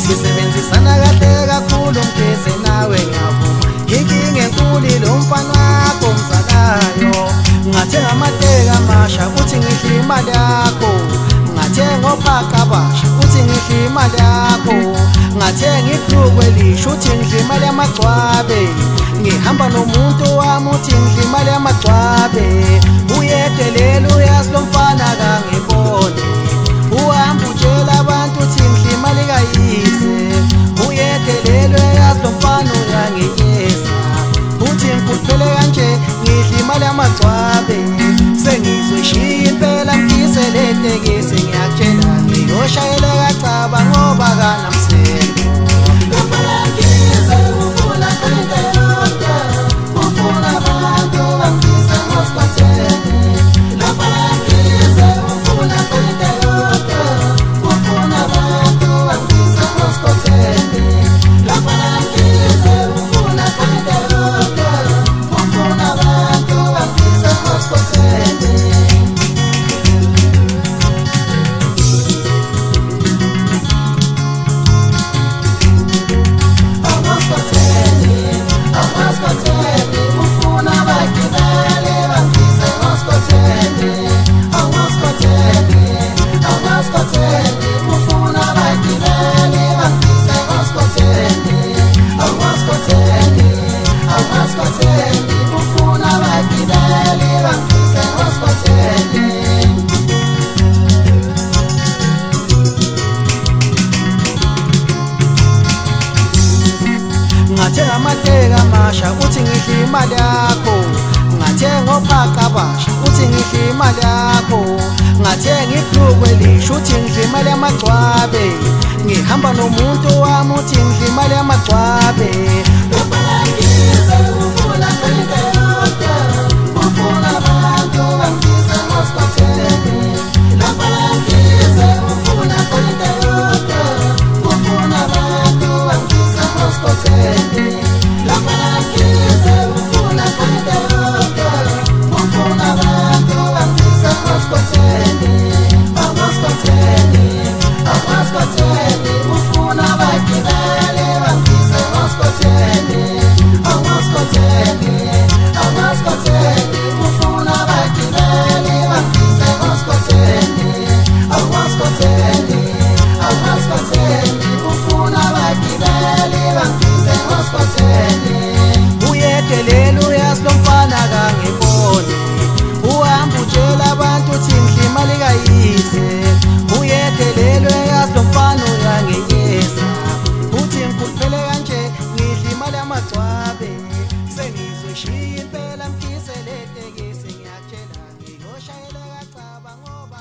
sisebenzisana kahle kakhulu mkhize nawe ngiyavuma. Inkinga enkulu lo mfana wakho mzalayo. Ngathenga amateka amasha uthi ngidla imali yakho. Ngathenga ophaqa abasha uthi ngidla imali yakho. Ngathenga ibhruku elisha uthi ngidla imali yamagcwabe. Ngihamba nomuntu wami uthi ngidla imali yamagcwabe. Uyedelela uyazi lo mfana kangibone. Uhamba utshela abantu uthi ngidla imali kayise. Uyedelela uyazi lo mfana uyangiyeza. Uthi ngikuphele kanje ngidla imali yamagcwabe. Sengizwe ishiya impela mkhize le tekisi ngiyakutshela ngiyoshayela kacaba ngoba kanamsendo. Lomfana mkhize ufuna into yodwa, ufuna abantu bamkhize ngosikhwatheni. Lomfana mkhize ufuna into yodwa, ufuna abantu bamkhize ngosikhwatheni. Lomfana mkhize ufuna into yodwa, ufuna abantu bamkhize ngosikhwatheni. Ngathenga amateka amasha uthi ngidla imali yakho. Ngathenga ophaqa abasha uthi ngidla imali yakho. Ngathenga ibhruku elisha uthi ngidla imali yamagcwabe. Ngihamba nomuntu wami uthi ngidla imali yamagcwabe. Lomfana mkhize ufuna into yodwa, ufuna abantu bamkhize ngosikhwatheni. Lomfana mkhize ufuna into yodwa, ufuna abantu bamkhize ngosikhwatheni. Lomfana mkhize ufuna into yodwa, ufuna abantu bamkhize ngosikhwatheni. Ngosikhwatheni, ngosikhwatheni ufuna abagibeli bamkhize ngosikhwatheni. Ngosikhwatheni, ngosikhwatheni ufuna abagibeli bamkhize ngosikhwatheni. Ngosikhwatheni, ngosikhwatheni ufuna abagibeli bamkhize ngosikhwatheni. Uyedelela uyazi lo mfana kangibone. Uhamba utshela abantu uthi ngidla imali kayise. Uyedelela uyazi lo mfana uyangiyeza. Uthi ngikuphele kanje ngidla imali yamagcwabe. Sengizwe ishiya impela mkhize le tekisi ngiyakutshela ngiyoshayela kacaba ngoba